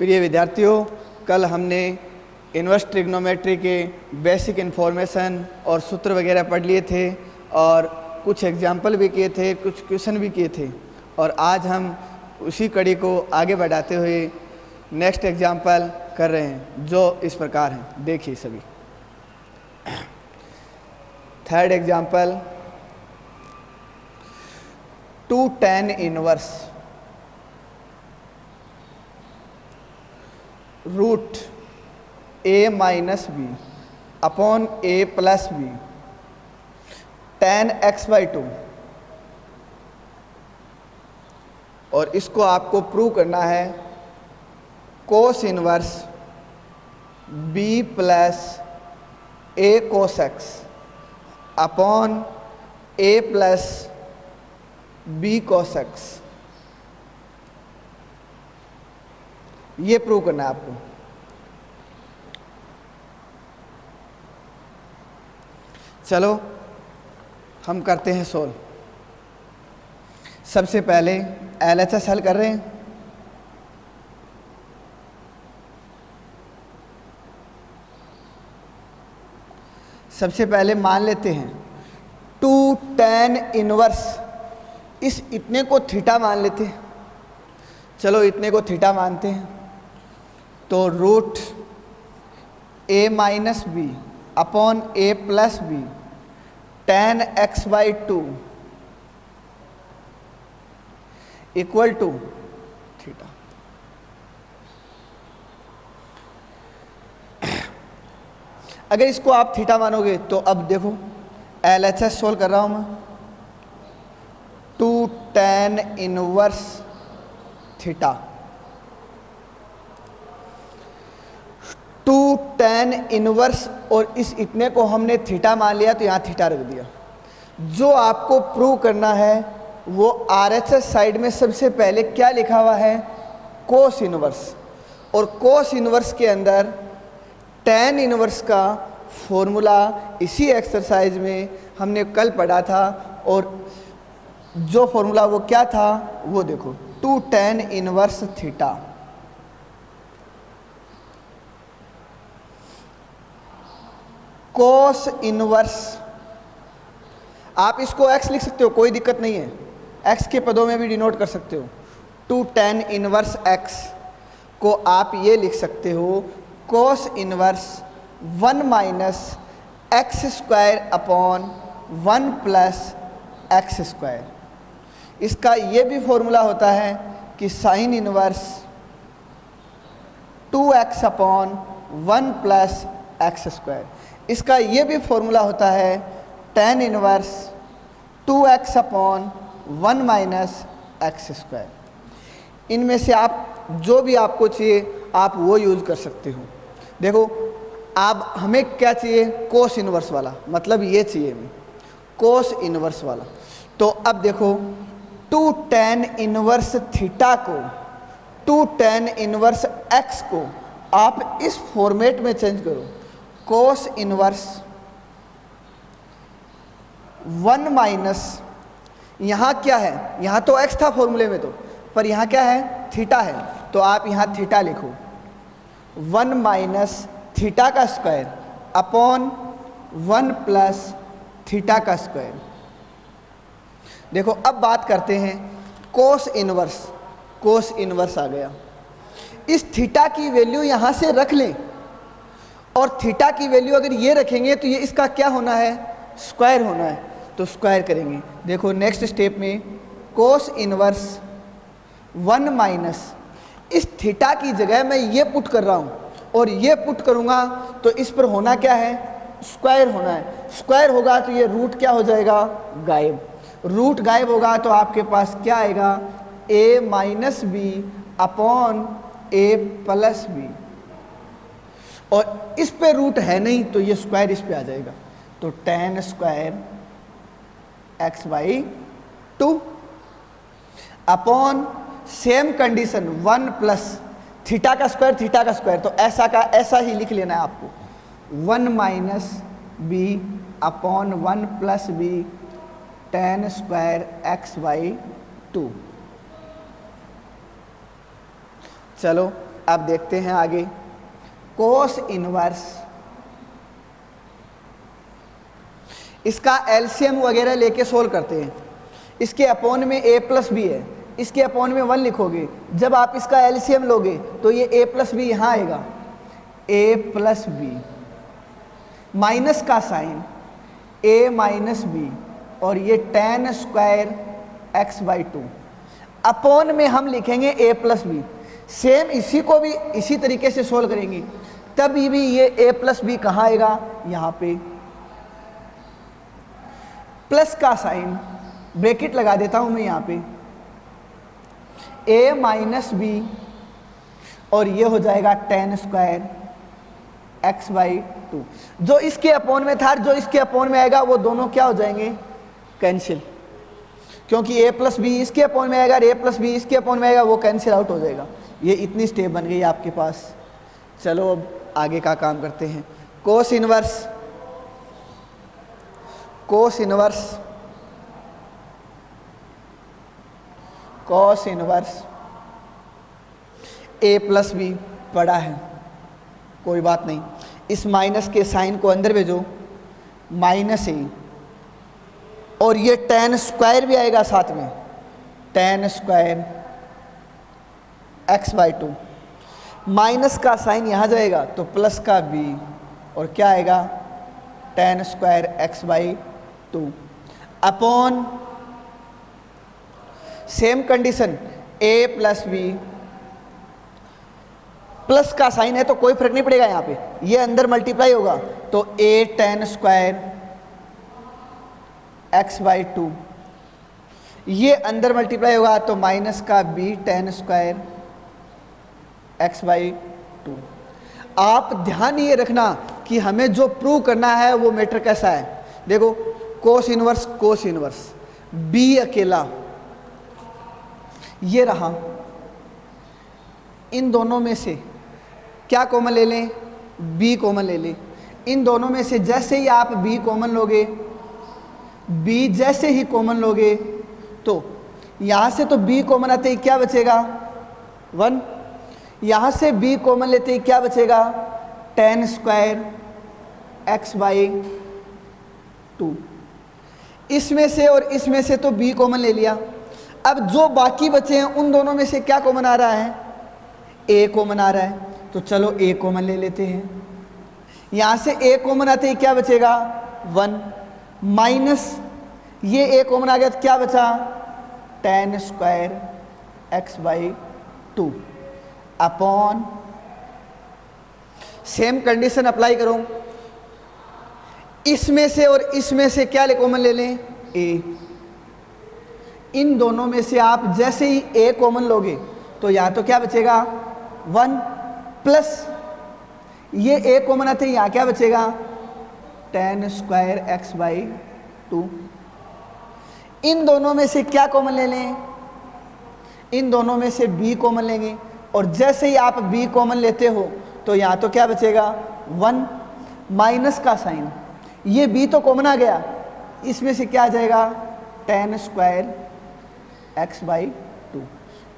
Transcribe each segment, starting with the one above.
प्रिय विद्यार्थियों, कल हमने इन्वर्स ट्रिग्नोमेट्री के बेसिक इन्फॉर्मेशन और सूत्र वगैरह पढ़ लिए थे और कुछ एग्जाम्पल भी किए थे, कुछ क्वेश्चन भी किए थे। और आज हम उसी कड़ी को आगे बढ़ाते हुए नेक्स्ट एग्जाम्पल कर रहे हैं, जो इस प्रकार हैं। देखिए सभी। Third example, 2 tan inverse root a minus B upon a plus B tan x/2। और इसको आपको प्रूव करना है cos inverse b plus a cos x upon a plus b cos x। ये प्रूव करना है आपको। चलो हम करते हैं सोल्व। सबसे पहले LHS हल कर रहे हैं। सबसे पहले मान लेते हैं 2 tan इनवर्स, इस इतने को थीटा मान लेते हैं। चलो इतने को थीटा मानते हैं, तो root a minus B upon a plus B tan x/2 equal to theta. अगर इसको आप थीटा मानोगे तो अब देखो LHS सोल्व कर रहा हूं मैं। 2 tan inverse theta, 2 tan inverse, और इस इतने को हमने थीटा मान लिया तो यहाँ थीटा रख दिया। जो आपको प्रूव करना है वो RHS साइड में सबसे पहले क्या लिखा हुआ है, कोस इनवर्स। और कोस इनवर्स के अंदर tan इनवर्स का फॉर्मूला इसी एक्सरसाइज में हमने कल पढ़ा था, और जो फॉर्मूला वो क्या था वो देखो, 2 tan inverse theta cos inverse. आप इसको x लिख सकते हो, कोई दिक्कत नहीं है, x के पदों में भी डिनोट कर सकते हो। 2 tan इनवर्स x को आप ये लिख सकते हो कोस inverse 1 minus X square upon 1 plus X square. इसका ये भी फॉर्मूला होता है कि sine inverse 2x upon 1 plus X square. इसका ये भी फॉर्मूला होता है tan inverse 2x upon 1 minus X square. इनमें से आप जो भी आपको चाहिए आप वो यूज़ कर सकते हो। देखो आप हमें क्या चाहिए, कोस इनवर्स वाला, मतलब ये चाहिए हमें कोस इनवर्स वाला। तो अब देखो 2 tan इनवर्स थीटा को 2 tan इनवर्स x को आप इस फॉर्मेट में चेंज करो, कोस इनवर्स 1 माइनस, यहाँ क्या है, यहाँ तो x था फॉर्मूले में तो, पर यहाँ क्या है, थीटा है, तो आप यहाँ थीटा लिखो 1 माइनस थीटा का स्क्वायर अपॉन 1 प्लस थीटा का स्क्वायर। देखो अब बात करते हैं कोस इनवर्स। कोस इनवर्स आ गया, इस थीटा की वैल्यू यहाँ से रख लें, और थीटा की वैल्यू अगर ये रखेंगे तो ये इसका क्या होना है, स्क्वायर होना है, तो स्क्वायर करेंगे। देखो नेक्स्ट स्टेप में कोस इनवर्स 1 माइनस, इस थीटा की जगह मैं ये पुट कर रहा हूँ और ये पुट करूँगा तो इस पर होना क्या है, स्क्वायर होना है। स्क्वायर होगा तो ये रूट क्या हो जाएगा, गायब। रूट गायब होगा तो आपके पास क्या आएगा, a minus B upon a plus B, और इस पे रूट है नहीं तो ये स्क्वायर इस पे आ जाएगा, तो tan square x/2 upon same condition 1 plus theta का स्क्वायर, तो ऐसा का ऐसा ही लिख लेना है आपको, 1 minus B upon 1 plus B tan square x/2। चलो अब देखते हैं आगे, कोस इनवर्स, इसका एलसीएम वगैरह लेके सोल्व करते हैं। इसके अपॉन में a प्लस बी है, इसके अपॉन में 1 लिखोगे, जब आप इसका एलसीएम लोगे तो ये a प्लस बी यहाँ आएगा, a प्लस बी, माइनस का साइन a माइनस बी, और ये tan स्क्वायर x/2, अपॉन में हम लिखेंगे a प्लस बी। सेम इसी को भी इसी तरीके से सोल्व करेंगे, तभी भी ये a प्लस बी कहाँ आएगा, यहाँ पे। प्लस का साइन, ब्रैकेट लगा देता हूं मैं यहाँ पे, a माइनस बी, और ये हो जाएगा tan स्क्वायर x/2। जो इसके अपॉन में था, जो इसके अपॉन में आएगा, वो दोनों क्या हो जाएंगे, कैंसिल, क्योंकि a प्लस बी इसके अपॉन में आएगा, a प्लस बी इसके अपॉन में आएगा, वो कैंसिल आउट हो जाएगा। ये इतनी स्टेप बन गई आपके पास। चलो अब आगे का काम करते हैं। Cos inverse, cos inverse, cos inverse a plus B पड़ा है, कोई बात नहीं। इस माइनस के साइन को अंदर भेजो, माइनस a, और ये tan स्क्वायर भी आएगा साथ में, tan स्क्वायर x/2, माइनस का साइन यहाँ जाएगा तो प्लस का b, और क्या आएगा, tan square x/2 upon, same condition, a plus B, plus का साइन है तो कोई फर्क नहीं पड़ेगा, यहाँ पे ये अंदर मल्टीप्लाई होगा तो a tan स्क्वायर x/2, ये अंदर मल्टीप्लाई होगा तो माइनस का b tan स्क्वायर x/2। आप ध्यान ये रखना कि हमें जो प्रूव करना है वो मैटर कैसा है। देखो, कोस इनवर्स, कोस इनवर्स, b अकेला ये रहा, इन दोनों में से क्या कॉमन ले लें, b कॉमन ले लें। इन दोनों में से जैसे ही आप b कॉमन लोगे, b जैसे ही कॉमन लोगे तो यहाँ से तो b कॉमन आते ही क्या बचेगा, 1, यहाँ से b कॉमन लेते ही क्या बचेगा, tan स्क्वायर x/2। इसमें से और इसमें से तो b कॉमन ले लिया। अब जो बाकी बचे हैं उन दोनों में से क्या कॉमन आ रहा है, a कॉमन आ रहा है, तो चलो a कॉमन ले लेते हैं। यहाँ से a कॉमन आते ही क्या बचेगा, 1, माइनस ये a कॉमन आ गया तो क्या बचा, tan square x/2 upon, same condition apply करो, इसमें से और इसमें से क्या कॉमन ले लें, a। इन दोनों में से आप जैसे ही a कॉमन लोगे तो यहाँ तो क्या बचेगा, 1 प्लस ये a कॉमन आते हैं, यहाँ क्या बचेगा, tan स्क्वायर x/2। इन दोनों में से क्या कॉमन ले लें, इन दोनों में से b कॉमन लेंगे, और जैसे ही आप b कॉमन लेते हो तो यहाँ तो क्या बचेगा, 1, माइनस का साइन, ये b तो कॉमन आ गया, इसमें से क्या आ जाएगा, tan स्क्वायर x/2,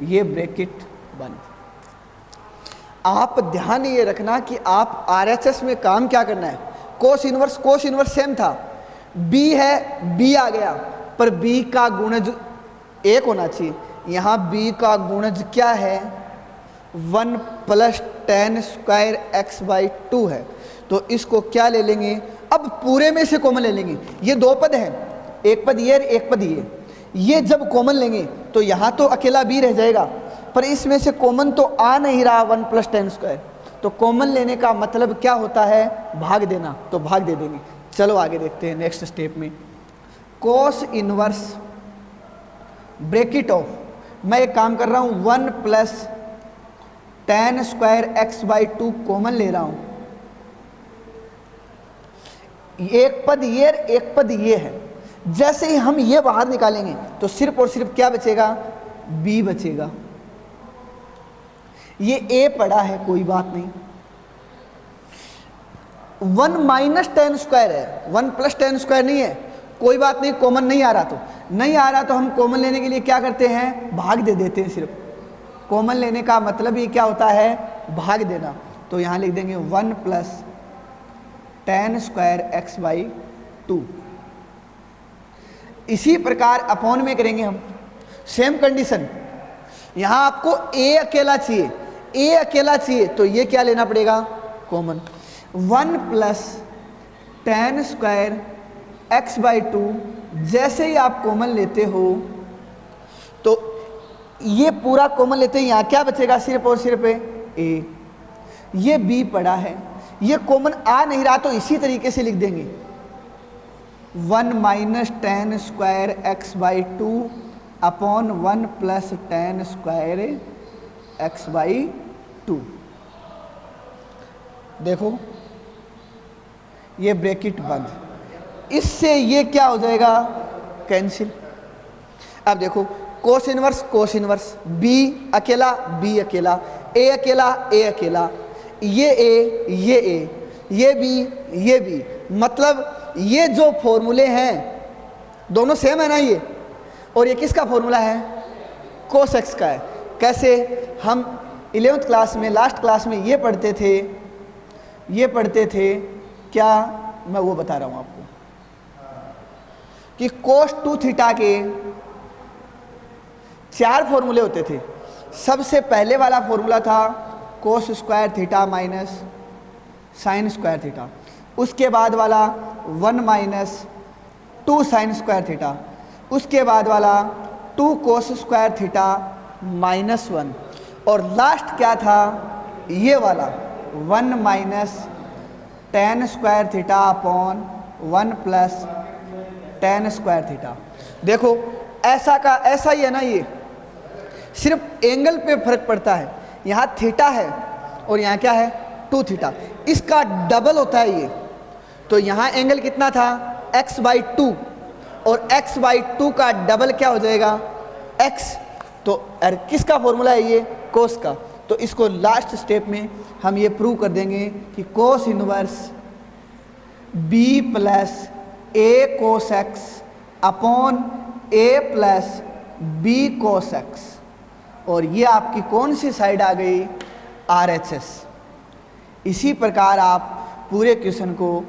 ये ब्रैकेट बंद। आप ध्यान ये रखना कि आप RHS में काम क्या करना है। कोस इनवर्स सेम था, b है, b आ गया, पर b का गुणज 1 होना चाहिए। यहाँ b का गुणज क्या है, 1 प्लस tan स्क्वायर x/2 है, तो इसको क्या ले लेंगे, अब पूरे में से कॉमन ले लेंगे। ये दो पद हैं, एक पद ये, एक पद ये जब कॉमन लेंगे तो यहाँ तो अकेला b रह जाएगा, पर इसमें से कॉमन तो आ नहीं रहा, 1 प्लस tan स्क्वायर, तो कॉमन लेने का मतलब क्या होता है, भाग देना, तो भाग दे देंगे। चलो आगे देखते हैं नेक्स्ट स्टेप में। कोस इनवर्स ब्रैकेट ऑफ, मैं एक काम कर रहा हूँ, 1 plus tan square x/2 common ले रहा हूँ। एक पद ये, एक पद ये है, जैसे ही हम ये बाहर निकालेंगे तो सिर्फ और सिर्फ क्या बचेगा, b बचेगा। ये a पड़ा है, कोई बात नहीं। 1 माइनस tan स्क्वायर है, 1 प्लस tan स्क्वायर नहीं है, कोई बात नहीं, कॉमन नहीं आ रहा तो नहीं आ रहा, तो हम कॉमन लेने के लिए क्या करते हैं, भाग दे देते हैं। सिर्फ कॉमन लेने का मतलब ही क्या होता है, भाग देना, तो यहाँ लिख देंगे 1 plus tan square x by 2। इसी प्रकार अपॉन में करेंगे हम, सेम कंडीशन। यहाँ आपको a अकेला चाहिए, a अकेला चाहिए, तो ये क्या लेना पड़ेगा, common. 1 plus tan square x by 2, जैसे ही आप कॉमन लेते हो तो ये पूरा कॉमन लेते हैं, यहाँ क्या बचेगा, सिर्फ और सिर्फ a। ये b पड़ा है, ये कॉमन आ नहीं रहा, तो इसी तरीके से लिख देंगे 1 minus tan square x by 2 upon 1 plus tan square x by 2। देखो ये ब्रैकेट बंद, इससे ये क्या हो जाएगा, कैंसिल। अब देखो कोस इनवर्स, b अकेला, a अकेला, ये a, ये b, मतलब ये जो फॉर्मूले हैं दोनों सेम है ना ये, और ये किसका फॉर्मूला है, कोस एक्स का है। कैसे, हम 11th क्लास में, लास्ट क्लास में ये पढ़ते थे क्या, मैं वो बता रहा हूँ आपको कि कोस 2 थीटा के 4 फॉर्मूले होते थे। सबसे पहले वाला फॉर्मूला था cos square theta minus sine square theta, उसके बाद वाला 1 माइनस 2 साइन स्क्वायर थीटा, उसके बाद वाला 2 कोस स्क्वायर थीटा माइनस 1, और लास्ट क्या था, ये वाला 1 minus tan square theta upon 1 plus tan square theta. देखो ऐसा का ऐसा ही है ना, ये सिर्फ एंगल पे फर्क पड़ता है। यहाँ थीटा है और यहाँ क्या है, 2 थीटा, इसका डबल होता है ये। तो यहाँ एंगल कितना था, x बाई 2, और x बाई 2 का डबल क्या हो जाएगा, x। तो किसका फॉर्मूला है ये, कोस का। तो इसको लास्ट स्टेप में हम ये प्रूव कर देंगे कि कोस inverse b plus a cos x upon a plus b cos x, और ये आपकी कौन सी साइड आ गई, RHS। इसी प्रकार आप पूरे क्वेश्चन को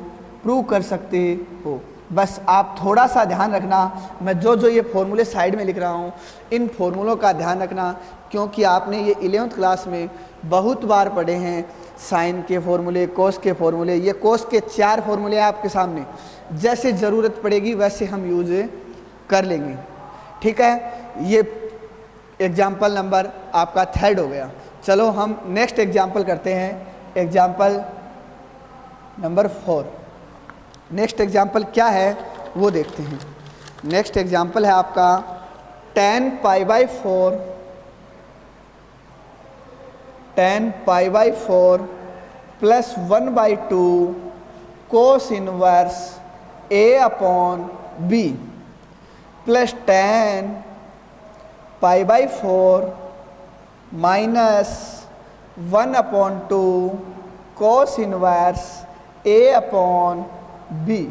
प्रूव कर सकते हो। बस आप थोड़ा सा ध्यान रखना, मैं जो ये फॉर्मूले साइड में लिख रहा हूँ, इन फॉर्मूलों का ध्यान रखना, क्योंकि आपने ये 11th क्लास में बहुत बार पढ़े हैं। साइन के फॉर्मूले, कोस के फॉर्मूले, ये कोस के 4 फॉर्मूले आपके सामने, जैसे ज़रूरत पड़ेगी वैसे हम यूज कर लेंगे, ठीक है। ये एग्जाम्पल नंबर आपका 3rd हो गया। चलो हम नेक्स्ट एग्जाम्पल करते हैं, एग्जाम्पल नंबर 4। नेक्स्ट एग्जाम्पल क्या है वो देखते हैं। नेक्स्ट एग्जाम्पल है आपका tan pi by 4 plus 1 by 2 cos inverse a upon b plus tan pi by 4 minus 1 upon 2 cos inverse a upon b।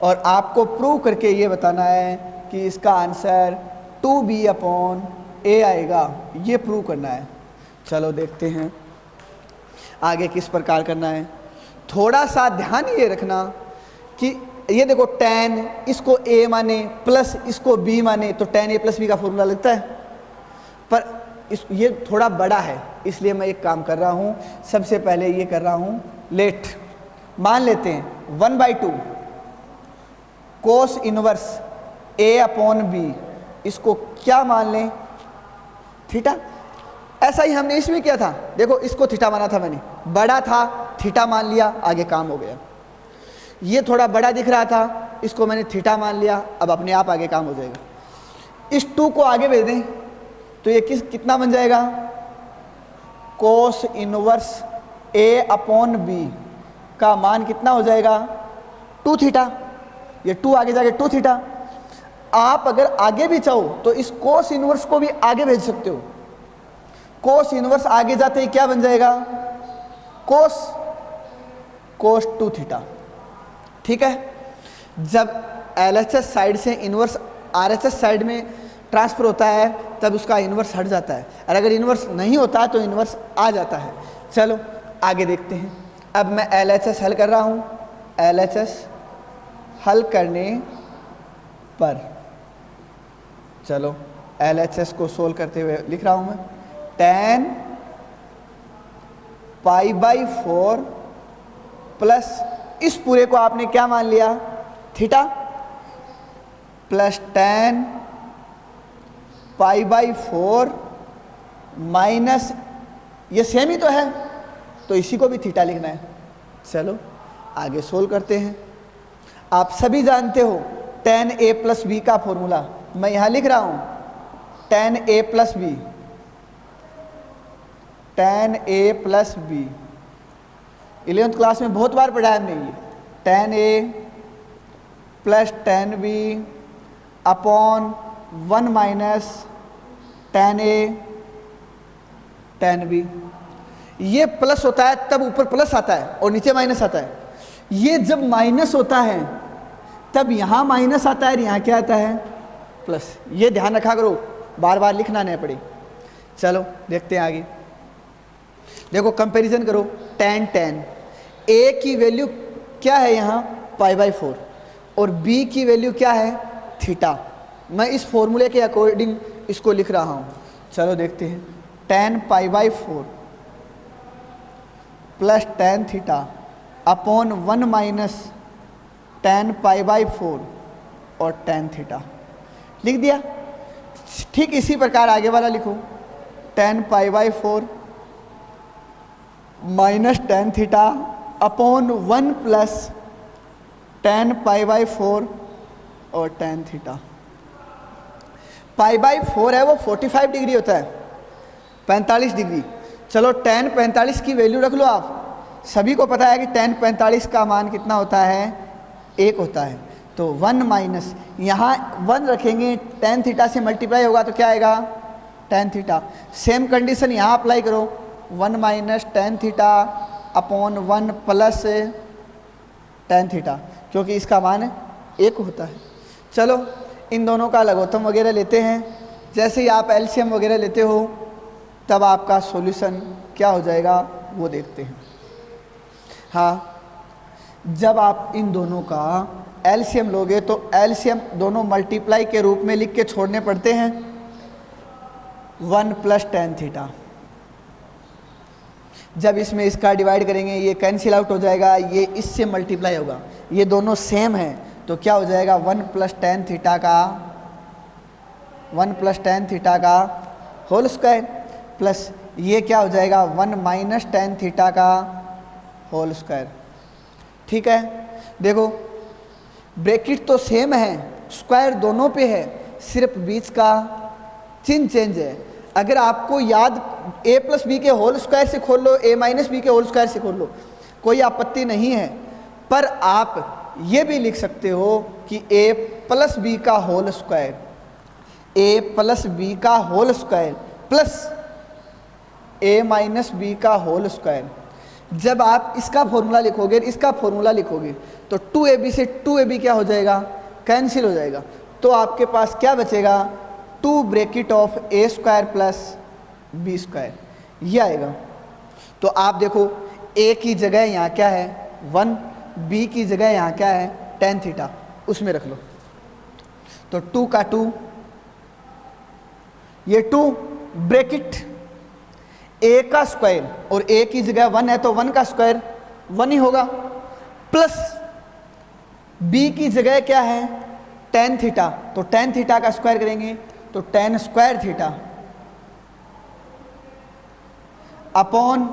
और आपको प्रूव करके ये बताना है कि इसका आंसर 2b अपॉन a आएगा, ये प्रूव करना है। चलो देखते हैं आगे किस प्रकार करना है। थोड़ा सा ध्यान ये रखना कि ये देखो tan इसको a माने प्लस इसको b माने, तो tan a प्लस b का फॉर्मूला लगता है, पर ये थोड़ा बड़ा है, इसलिए मैं एक काम कर रहा हूँ। सबसे पहले ये कर रहा हूँ लेट, मान लेते हैं 1 by 2 cos inverse a upon b, इसको क्या मान लें, थीटा। ऐसा ही हमने इसमें किया था, देखो इसको थीटा माना था मैंने, बड़ा था थीटा मान लिया, आगे काम हो गया। ये थोड़ा बड़ा दिख रहा था, इसको मैंने थीटा मान लिया, अब अपने आप आगे काम हो जाएगा। इस 2 को आगे भेज दें तो ये कितना बन जाएगा, cos inverse a upon b का मान कितना हो जाएगा, 2 थीटा। ये 2 आगे जाके 2 थीटा। आप अगर आगे भी चाहो तो इस कोस इनवर्स को भी आगे भेज सकते हो। कोस इनवर्स आगे जाते ही क्या बन जाएगा, कोस 2 थीटा, ठीक है। जब LHS साइड से इनवर्स RHS साइड में ट्रांसफर होता है तब उसका इन्वर्स हट जाता है, और अगर इन्वर्स नहीं होता है तो इन्वर्स आ जाता है। चलो आगे देखते हैं। अब मैं LHS हल कर रहा हूँ। LHS हल करने पर, चलो LHS को सोल्व करते हुए लिख रहा हूँ मैं, tan π/4 प्लस इस पूरे को आपने क्या मान लिया, थीटा, प्लस tan π/4 माइनस, ये सेम ही तो है तो इसी को भी थीटा लिखना है। चलो आगे सोल्व करते हैं। आप सभी जानते हो tan a प्लस बी का फॉर्मूला, मैं यहाँ लिख रहा हूँ tan a plus B, tan a plus B 11th class में बहुत बार पढ़ा है हमने ये, tan a plus tan b upon 1 minus tan a tan b। ये प्लस होता है तब ऊपर प्लस आता है और नीचे माइनस आता है। ये जब माइनस होता है तब यहाँ माइनस आता है और यहाँ क्या आता है, प्लस। ये ध्यान रखा करो, बार बार लिखना नहीं पड़े। चलो देखते हैं आगे। देखो कंपैरिजन करो, tan a की वैल्यू क्या है यहाँ π/4 और b की वैल्यू क्या है थीटा। मैं इस फॉर्मूले के अकॉर्डिंग इसको लिख रहा हूँ। चलो देखते हैं, tan π/4 plus tan theta upon 1 minus tan π/4 और tan थीटा लिख दिया। ठीक इसी प्रकार आगे वाला लिखो, tan π/4 minus tan theta upon 1 plus tan π/4 और tan थीटा। π/4 है वो 45 डिग्री होता है, 45 डिग्री। चलो tan 45 की वैल्यू रख लो आप। सभी को पता है कि tan 45 का मान कितना होता है, 1 होता है। तो 1 माइनस, यहाँ 1 रखेंगे, tan थीटा से मल्टीप्लाई होगा तो क्या आएगा tan थीटा। सेम कंडीशन यहाँ अप्लाई करो, 1 minus tan theta upon 1 plus tan theta, क्योंकि इसका मान 1 होता है। चलो इन दोनों का लघुत्तम वगैरह लेते हैं। जैसे ही आप एलसीएम वगैरह लेते हो तब आपका सॉल्यूशन क्या हो जाएगा वो देखते हैं। हाँ, जब आप इन दोनों का एलसीएम लोगे तो एलसीएम दोनों मल्टीप्लाई के रूप में लिख के छोड़ने पड़ते हैं। 1 प्लस tan थीटा, जब इसमें इसका डिवाइड करेंगे ये कैंसिल आउट हो जाएगा, ये इससे मल्टीप्लाई होगा, ये दोनों सेम है तो क्या हो जाएगा 1 प्लस tan थीटा का 1 प्लस tan थीटा का होल स्क्वायर, प्लस ये क्या हो जाएगा 1 माइनस tan थीटा का होल स्क्वायर। ठीक है, देखो ब्रैकेट तो सेम है, स्क्वायर दोनों पे है, सिर्फ बीच का चिन्ह चेंज है। अगर आपको याद a प्लस बी के होल स्क्वायर से खोल लो, a माइनस बी के होल स्क्वायर से खोल लो, कोई आपत्ति नहीं है। पर आप ये भी लिख सकते हो कि a प्लस बी का whole square, a plus B का whole square plus a minus B का होल स्क्वायर। जब आप इसका फॉर्मूला लिखोगे, इसका फॉर्मूला लिखोगे तो 2ab से 2ab क्या हो जाएगा, कैंसिल हो जाएगा। तो आपके पास क्या बचेगा, 2 bracket of a square plus b square, ये आएगा। तो आप देखो a की जगह यहाँ क्या है 1, b की जगह यहाँ क्या है tan थीटा, उसमें रख लो। तो 2 का 2, ये 2 ब्रैकेट a का स्क्वायर और a की जगह 1 है तो 1 का स्क्वायर 1 ही होगा, प्लस b की जगह क्या है tan थीटा, तो tan थीटा का स्क्वायर करेंगे तो tan स्क्वायर थीटा अपॉन,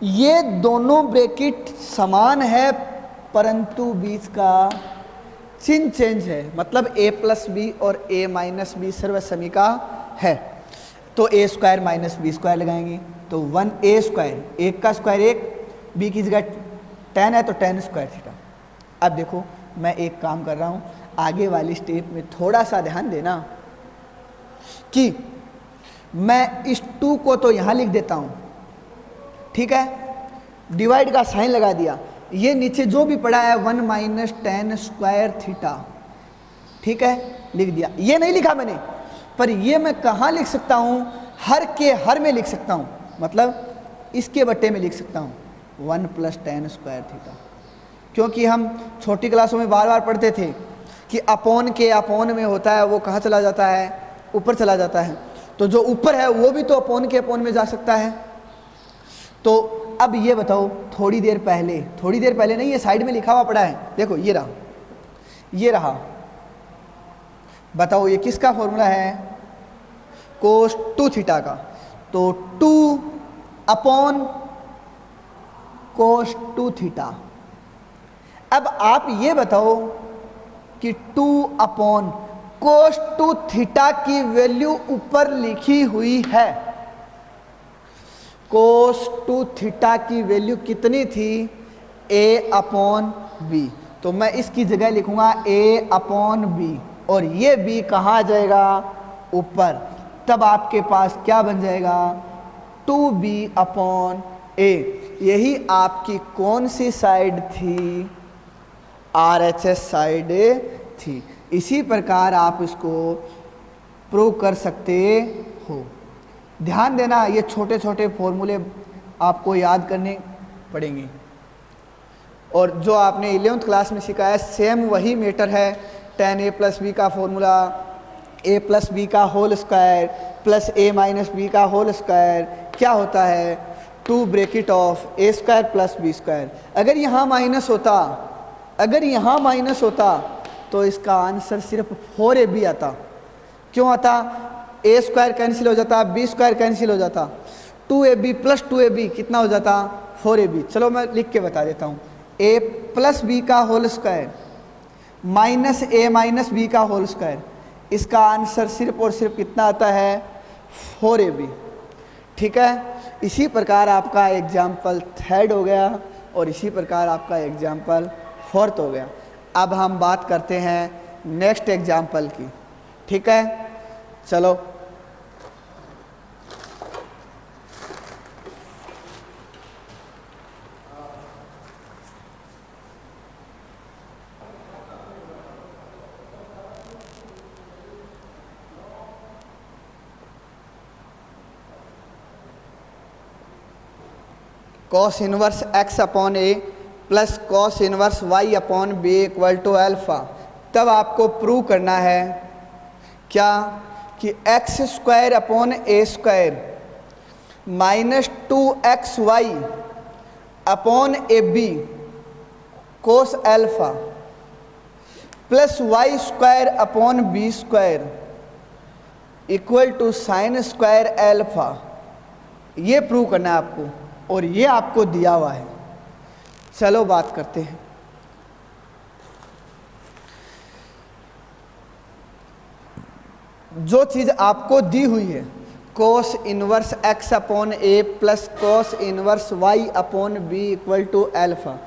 ये दोनों ब्रैकेट समान है परंतु बीच का चिन्ह चेंज है, मतलब a प्लस बी और a माइनस बी सर्वसमी का है। तो a square minus B square लगाएंगे तो 1a स्क्वायर, 1 का स्क्वायर 1, b की जगह tan है तो tan स्क्वायर थीटा। अब देखो मैं एक काम कर रहा हूँ, आगे वाली स्टेप में थोड़ा सा ध्यान देना कि मैं इस 2 को तो यहाँ लिख देता हूँ, ठीक है, डिवाइड का साइन लगा दिया, ये नीचे जो भी पड़ा है 1 माइनस tan स्क्वायर थीटा, ठीक है, लिख दिया। ये नहीं लिखा मैंने, पर ये मैं कहाँ लिख सकता हूँ, हर के हर में लिख सकता हूँ, मतलब इसके बट्टे में लिख सकता हूँ 1 + tan² थीटा। क्योंकि हम छोटी क्लासों में बार बार पढ़ते थे कि अपोन के अपोन में होता है, वो कहाँ चला जाता है, ऊपर चला जाता है। तो जो ऊपर है वो भी तो अपोन के अपोन में जा सकता है। तो अब ये बताओ, थोड़ी देर पहले नहीं, ये साइड में लिखा हुआ पड़ा है, देखो ये रहा, बताओ ये किसका फॉर्मूला है, cos 2 थीटा का। तो 2 अपॉन cos 2 थीटा। अब आप ये बताओ कि 2 अपॉन cos 2 थीटा की वैल्यू ऊपर लिखी हुई है, cos 2 थीटा की वैल्यू कितनी थी, a/b। तो मैं इसकी जगह लिखूंगा a/b, और ये b कहाँ आ जाएगा, ऊपर। तब आपके पास क्या बन जाएगा, 2b/a। यही आपकी कौन सी साइड थी, RHS साइड थी। इसी प्रकार आप इसको प्रूव कर सकते हो। ध्यान देना, ये छोटे छोटे फॉर्मूले आपको याद करने पड़ेंगे, और जो आपने 11th क्लास में सीखा है सेम वही मैटर है। tan a + b का फॉर्मूला, a + b का whole square plus a - b का होल स्क्वायर क्या होता है, 2 ब्रैकेट ऑफ a² + b²। अगर यहाँ माइनस होता तो इसका आंसर सिर्फ 4ab आता। क्यों आता, a² कैंसिल हो जाता, b² कैंसिल हो जाता, 2ab + 2ab कितना हो जाता, 4ab। चलो मैं लिख के बता देता हूँ, a + b का whole square minus a - b का होल स्क्वायर, इसका आंसर सिर्फ और सिर्फ कितना आता है, 4ab। ठीक है, इसी प्रकार आपका एग्जाम्पल 3rd हो गया, और इसी प्रकार आपका एग्जाम्पल 4th हो गया। अब हम बात करते हैं नेक्स्ट एग्जाम्पल की। ठीक है, चलो cos inverse x/a plus cos inverse y/b = alpha. तब आपको प्रूव करना है क्या, कि x² / a² minus 2xy / ab cos alpha plus y² / b² equal to sin² alpha. ये प्रूव करना है आपको, और ये आपको दिया हुआ है। चलो बात करते हैं। जो चीज़ आपको दी हुई है, cos inverse x/a plus cos inverse y/b = alpha.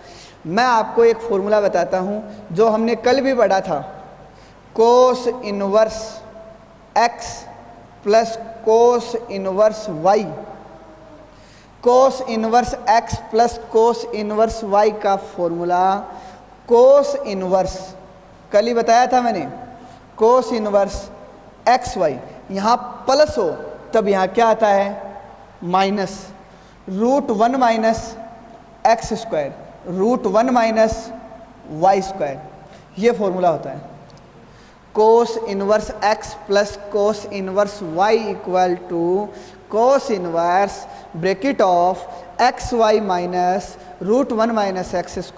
मैं आपको एक फॉर्मूला बताता हूँ जो हमने कल भी पढ़ा था, cos inverse x plus cos inverse y, cos inverse x plus cos inverse y का फॉर्मूला cos इनवर्स, कल ही बताया था मैंने, cos इनवर्स xy, यहाँ प्लस हो तब यहाँ क्या आता है, माइनस √1 - x², √1 - y²। ये फॉर्मूला होता है। cos inverse x plus cos inverse y equal to cos inverse bracket of xy minus √1 - x²,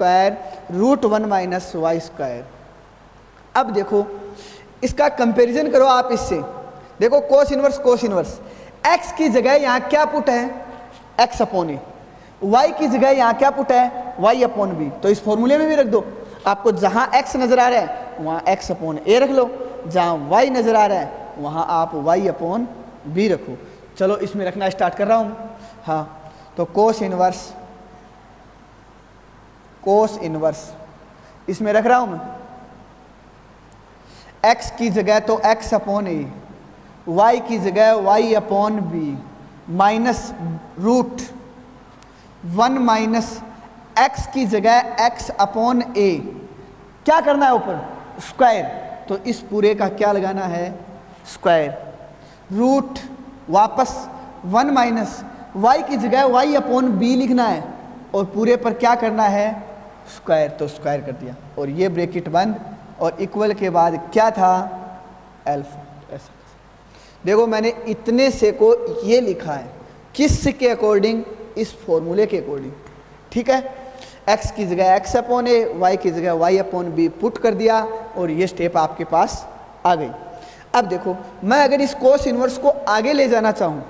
√1 - y²। अब देखो इसका कंपैरिजन करो आप इससे। देखो cos इनवर्स x की जगह यहाँ क्या पुट है, x/a, y की जगह यहाँ क्या पुट है, y/b। तो इस फॉर्मूले में भी रख दो। आपको जहाँ x नज़र आ रहा है वहाँ x/a रख लो, जहाँ y नज़र आ रहा है वहाँ आप y/b रखो। चलो इसमें रखना स्टार्ट कर रहा हूँ। हाँ, तो cos इनवर्स इसमें रख रहा हूँ मैं, x की जगह तो x/a, y की जगह y/b माइनस √1 - x की जगह x/a, क्या करना है ऊपर, स्क्वायर। तो इस पूरे का क्या लगाना है, स्क्वायर। रूट वापस 1 माइनस वाई की जगह वाई अपॉन बी लिखना है और पूरे पर क्या करना है, स्क्वायर, तो स्क्वायर कर दिया और ये ब्रैकेट बंद और इक्वल के बाद क्या था, अल्फा। ऐसा देखो मैंने इतने से को ये लिखा है किस के अकॉर्डिंग, इस फॉर्मूले के अकॉर्डिंग, ठीक है। x की जगह x अपॉन ए, y की जगह y अपॉन बी पुट कर दिया और ये स्टेप आपके पास आ गई। अब देखो मैं अगर इस कोस इनवर्स को आगे ले जाना चाहूँ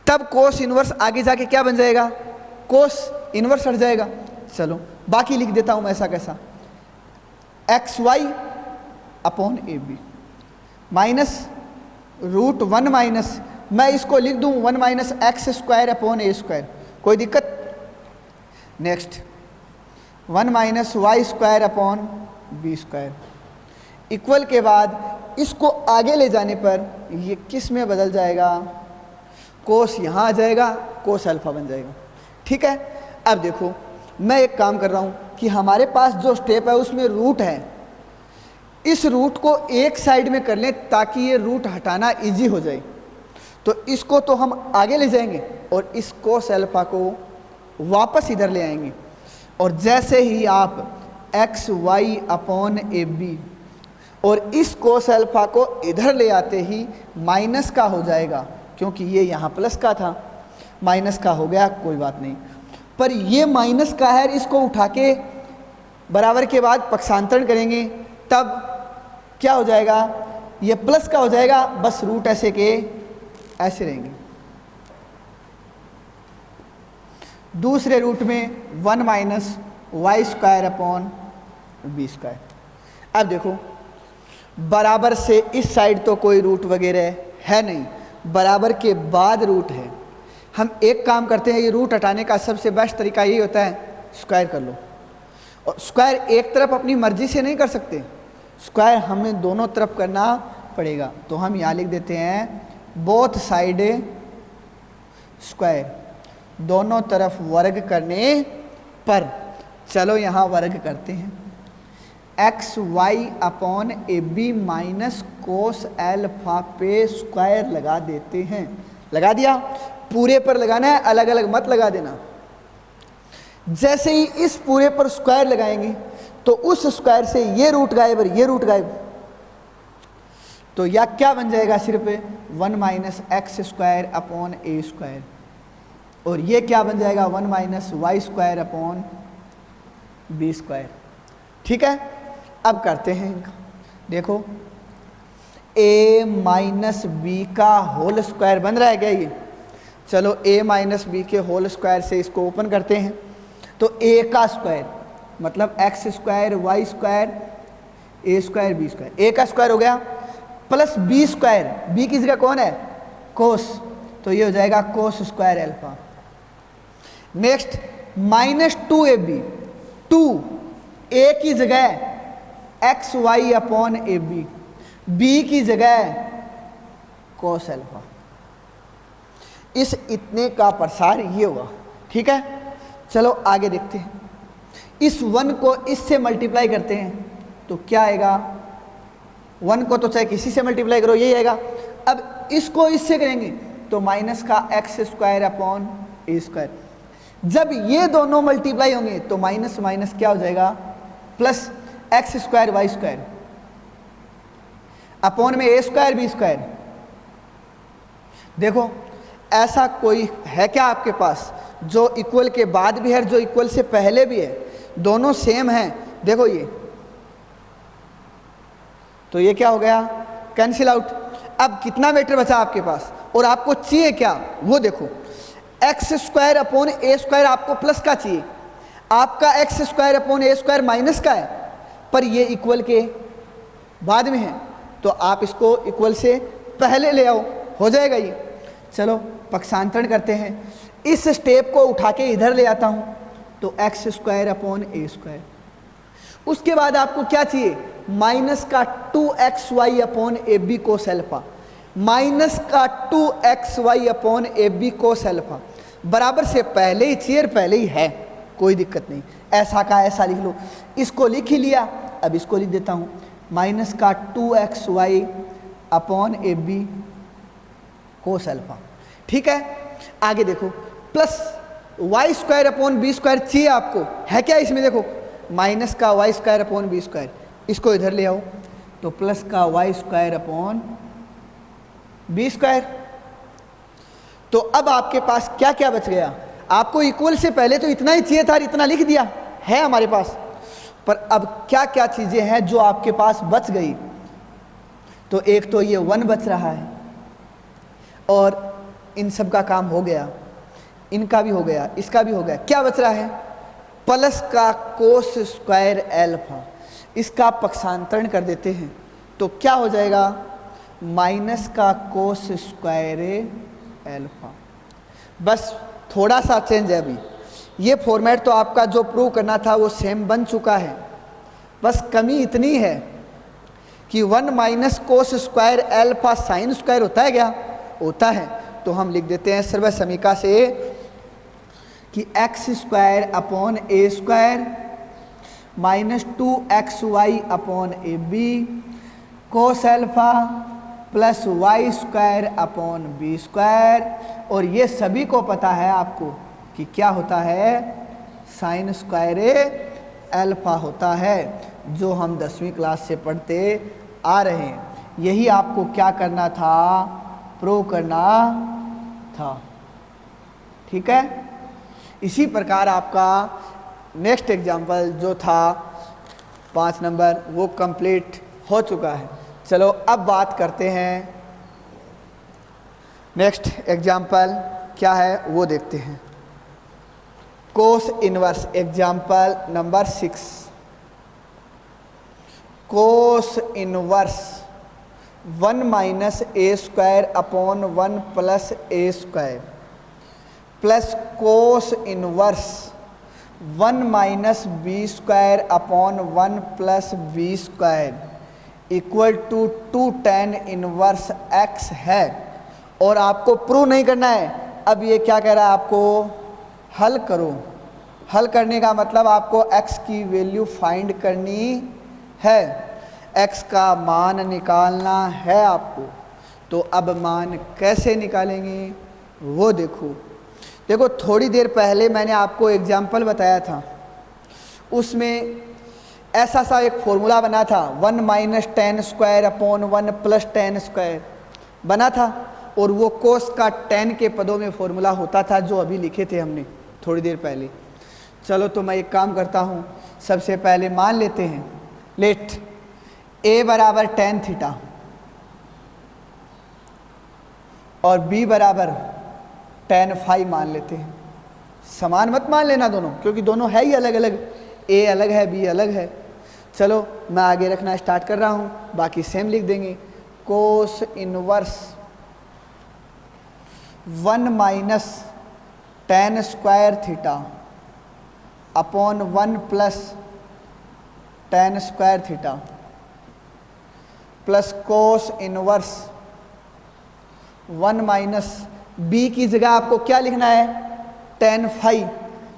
तब कोस इनवर्स आगे जाके क्या बन जाएगा, कोस इनवर्स हट जाएगा। चलो बाकी लिख देता हूँ मैं ऐसा कैसा, X Y upon A B minus root 1 minus, मैं इसको लिख दूँ 1 minus X square upon A square, कोई दिक्कत। Next 1 minus Y square upon B square equal के बाद इसको आगे ले जाने पर ये किस में बदल जाएगा, कोस यहाँ आ जाएगा, कोस अल्फा बन जाएगा, ठीक है। अब देखो मैं एक काम कर रहा हूँ कि हमारे पास जो स्टेप है उसमें रूट है, इस रूट को एक साइड में कर लें ताकि ये रूट हटाना इजी हो जाए। तो इसको तो हम आगे ले जाएंगे और इस कोस अल्फा को वापस इधर ले आएंगे और जैसे ही आप X Y upon A B और इस कोस अल्फा को इधर ले आते ही माइनस का हो जाएगा, क्योंकि ये यहाँ प्लस का था, माइनस का हो गया, कोई बात नहीं। पर ये माइनस का है, इसको उठा के बराबर के बाद पक्षांतरण करेंगे तब क्या हो जाएगा, ये प्लस का हो जाएगा, बस रूट ऐसे के ऐसे रहेंगे। दूसरे रूट में 1 minus Y square upon B square. अब देखो बराबर से इस साइड तो कोई रूट वगैरह है नहीं, बराबर के बाद रूट है। हम एक काम करते हैं, ये रूट हटाने का सबसे बेस्ट तरीका यही होता है, स्क्वायर कर लो। और स्क्वायर एक तरफ अपनी मर्जी से नहीं कर सकते, स्क्वायर हमें दोनों तरफ करना पड़ेगा। तो हम यहाँ लिख देते हैं बोथ साइड स्क्वायर, दोनों तरफ वर्ग करने पर। चलो यहाँ वर्ग करते हैं, X Y upon A B minus cos alpha पे स्क्वायर लगा देते हैं। लगा दिया, पूरे पर लगाना है, अलग अलग मत लगा देना। जैसे ही इस पूरे पर स्क्वायर लगाएंगे तो उस स्क्वायर से ये रूट गायब और ये रूट गायब, तो या क्या बन जाएगा, सिर्फ 1 minus X square upon A square, और ये क्या बन जाएगा 1 minus Y square upon B square, ठीक है। अब करते हैं इनका, देखो a माइनस बी का होल स्क्वायर बन रहा है क्या ये, चलो a माइनस बी के होल स्क्वायर से इसको ओपन करते हैं। तो a का स्क्वायर मतलब X square Y square A square B square, a का स्क्वायर हो गया प्लस बी स्क्वायर, बी की जगह कौन है, कोस, तो ये हो जाएगा cos square alpha. Next minus 2ab, 2a की जगह X Y upon A B, B की जगह कोस एल्फा। इस इतने का प्रसार ये होगा, ठीक है। चलो आगे देखते हैं, इस 1 को इससे मल्टीप्लाई करते हैं तो क्या आएगा, 1 को तो चाहे किसी से मल्टीप्लाई करो यही आएगा। अब इसको इससे करेंगे तो माइनस का x square upon A square, जब ये दोनों मल्टीप्लाई होंगे तो माइनस माइनस क्या हो जाएगा, plus X square Y square upon में ए स्क्वायर बी स्क्वायर। देखो ऐसा कोई है क्या आपके पास जो इक्वल के बाद भी है, जो इक्वल से पहले भी है, दोनों सेम हैं। देखो ये, तो ये क्या हो गया, कैंसिल आउट। अब कितना वेक्टर बचा आपके पास और आपको चाहिए क्या वो देखो, x square upon A square आपको प्लस का चाहिए, आपका x square upon A square minus का है, पर ये इक्वल के बाद में है तो आप इसको इक्वल से पहले ले आओ, हो जाएगा ये। चलो पक्षांतरण करते हैं, इस स्टेप को उठा के इधर ले आता हूँ तो X square upon A square. उसके बाद आपको क्या चाहिए, माइनस का 2xy upon A B cos alpha, minus का 2xy upon A B cos alpha बराबर से पहले ही चाहिए, पहले ही है, कोई दिक्कत नहीं, ऐसा का ऐसा लिख लो। इसको लिख ही लिया, अब इसको लिख देता हूँ, माइनस का 2xy upon A B cos alpha. ठीक है, आगे देखो, plus Y square upon B square चाहिए आपको, है क्या इसमें? देखो माइनस का Y square upon B square, इसको इधर ले आओ, तो प्लस का Y square upon B square. तो अब आपके पास क्या क्या बच गया? आपको इक्वल से पहले तो इतना ही चाहिए था, इतना लिख दिया है हमारे पास, पर अब क्या क्या चीज़ें हैं जो आपके पास बच गई? तो एक तो ये 1 बच रहा है, और इन सब का काम हो गया, इनका भी हो गया, इसका भी हो गया। क्या बच रहा है? प्लस का कोस स्क्वायर एल्फा, इसका पक्षांतरण कर देते हैं तो क्या हो जाएगा? माइनस का कोस स्क्वायर एल्फा। बस थोड़ा सा चेंज है अभी, ये फॉर्मेट तो आपका जो प्रूव करना था वो सेम बन चुका है, बस कमी इतनी है कि 1 minus cos square alpha sine square होता है क्या? होता है। तो हम लिख देते हैं सर्व समीका से कि X square upon A square minus 2xy upon A B cos alpha plus Y square upon B square. और ये सभी को पता है आपको कि क्या होता है? साइन स्क्वायर एल्फा होता है, जो हम 10वीं क्लास से पढ़ते आ रहे हैं। यही आपको क्या करना था? प्रूव करना था। ठीक है, इसी प्रकार आपका नेक्स्ट एग्जाम्पल जो था 5 नंबर वो कंप्लीट हो चुका है। चलो अब बात करते हैं नेक्स्ट एग्जाम्पल क्या है वो देखते हैं। Cos inverse, example number 6। Cos inverse 1 minus A square upon 1 plus A square plus cos inverse 1 minus B square upon 1 plus B square equal to 2 tan inverse X है। और आपको प्रूव नहीं करना है, अब ये क्या कह रहा है आपको? हल करो। हल करने का मतलब आपको x की वैल्यू फाइंड करनी है, x का मान निकालना है आपको। तो अब मान कैसे निकालेंगे वो देखो थोड़ी देर पहले मैंने आपको एग्जाम्पल बताया था, उसमें ऐसा सा एक फॉर्मूला बना था 1 minus ten square upon 1 plus tan square बना था, और वो कोस का टेन के पदों में फॉर्मूला होता था जो अभी लिखे थे हमने थोड़ी देर पहले। चलो तो मैं एक काम करता हूँ, सबसे पहले मान लेते हैं, लेट a बराबर टेन थीटा और b बराबर टेन फाई मान लेते हैं। समान मत मान लेना दोनों, क्योंकि दोनों है ही अलग अलग, a अलग है b अलग है। चलो मैं आगे रखना स्टार्ट कर रहा हूँ, बाकी सेम लिख देंगे। कोस inverse 1 minus ten square theta upon 1 plus tan square theta plus cos inverse 1 minus b की जगह आपको क्या लिखना है? टेन फाई,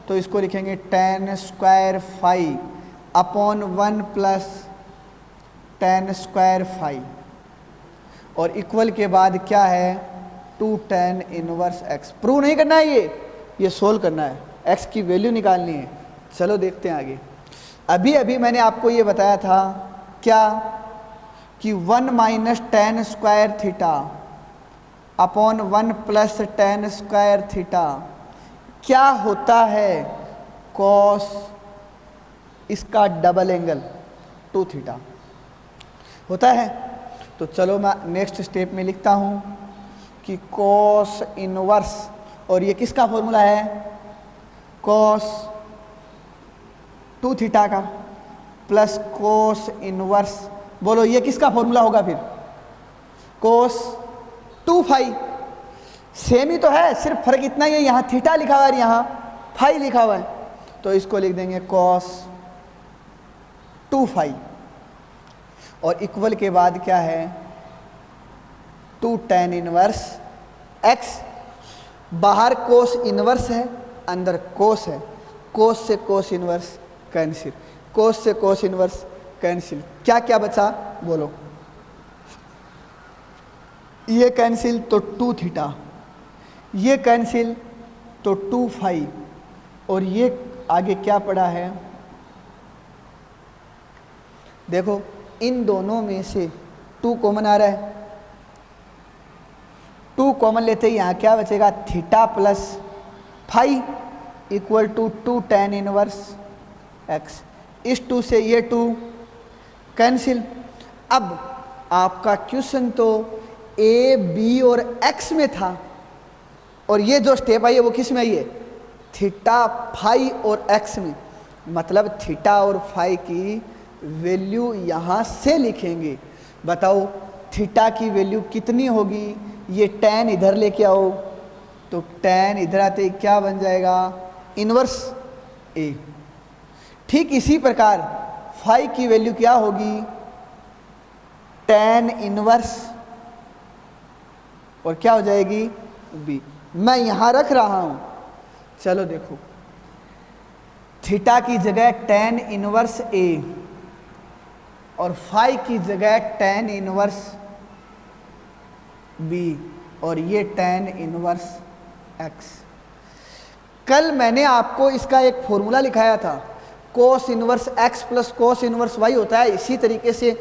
तो इसको लिखेंगे tan square phi upon 1 plus tan square phi, और इक्वल के बाद क्या है? 2 tan इनवर्स x। प्रूव नहीं करना है, ये सोल्व करना है, x की वैल्यू निकालनी है। चलो देखते हैं आगे। अभी अभी मैंने आपको ये बताया था क्या कि 1 minus ten square theta upon 1 plus tan square theta क्या होता है? कॉस इसका डबल एंगल 2 थीटा होता है। तो चलो मैं नेक्स्ट स्टेप में लिखता हूँ कि कॉस इनवर्स, और ये किसका फॉर्मूला है? कॉस 2 थीटा का प्लस कोस इनवर्स, बोलो ये किसका फॉर्मूला होगा फिर? कोस 2 फाई। सेम ही तो है, सिर्फ फर्क इतना ही है, यहाँ थीटा लिखा हुआ है और यहाँ फाई लिखा हुआ है, तो इसको लिख देंगे कॉस 2 फाई, और इक्वल के बाद क्या है? 2 tan इनवर्स x। बाहर कोस इनवर्स है, अंदर कोस है, कोस से कोस इनवर्स कैंसिल, कोस से कोस इनवर्स कैंसिल। क्या क्या बचा बोलो? ये कैंसिल तो 2 थीटा, ये कैंसिल तो 2 फाई, और ये आगे क्या पड़ा है, देखो इन दोनों में से 2 कॉमन आ रहा है, 2 कॉमन लेते ही यहाँ क्या बचेगा, theta plus phi equal to 2 tan inverse X. इस 2 से ये 2 कैंसिल। अब आपका क्वेश्चन तो ए बी और एक्स में था, और ये जो स्टेप आई है वो किस में आई है, थीटा फाई और एक्स में। मतलब थीटा और फाई की वैल्यू यहाँ से लिखेंगे। बताओ थीटा की वैल्यू कितनी होगी, ये tan इधर लेके आओ तो tan इधर आते ही क्या बन जाएगा, इनवर्स ए। ठीक इसी प्रकार फाई की वैल्यू क्या होगी, tan इनवर्स, और क्या हो जाएगी बी। मैं यहाँ रख रहा हूँ, चलो देखो थीटा की जगह tan इनवर्स ए और फाई की जगह tan इनवर्स बी, और ये tan इनवर्स एक्स। कल मैंने आपको इसका एक फॉर्मूला लिखाया था, cos inverse X plus cos inverse Y होता है। इसी तरीके से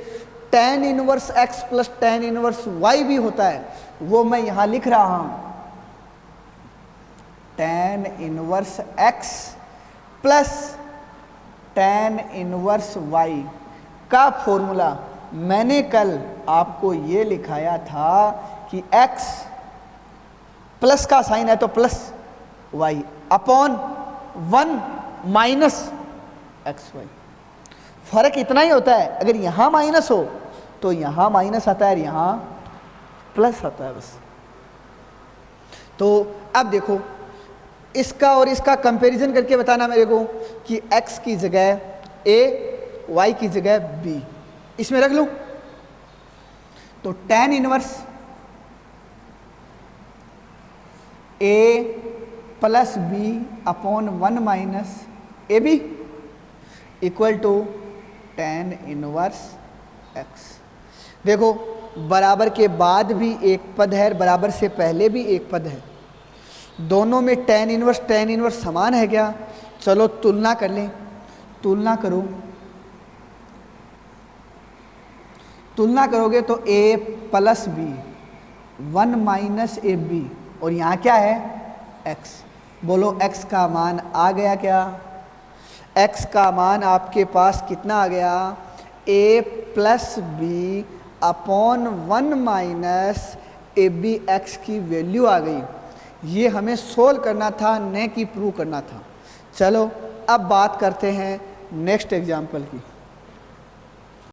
tan inverse X plus tan inverse Y भी होता है, वो मैं यहाँ लिख रहा हूँ। tan inverse X plus tan inverse Y का फॉर्मूला मैंने कल आपको ये लिखाया था कि x प्लस का साइन है तो plus y upon 1 minus X Y. फर्क इतना ही होता है, अगर यहाँ माइनस हो तो यहाँ माइनस आता है और यहाँ प्लस आता है बस। तो अब देखो इसका और इसका कंपैरिजन करके बताना मेरे को कि x की जगह a, y की जगह b, इसमें रख लूँ तो tan inverse a plus B upon 1 minus A B equal to tan inverse X. देखो बराबर के बाद भी एक पद है, बराबर से पहले भी एक पद है, दोनों में tan इनवर्स समान है क्या, चलो तुलना कर लें। तुलना करो, तुलना करोगे तो a plus B 1 minus A B, और यहाँ क्या है x। बोलो x का मान आ गया क्या, x का मान आपके पास कितना आ गया, a plus B upon 1 minus A B X की वैल्यू आ गई। ये हमें सोल्व करना था, न कि प्रूव करना था। चलो अब बात करते हैं नेक्स्ट एग्जाम्पल की।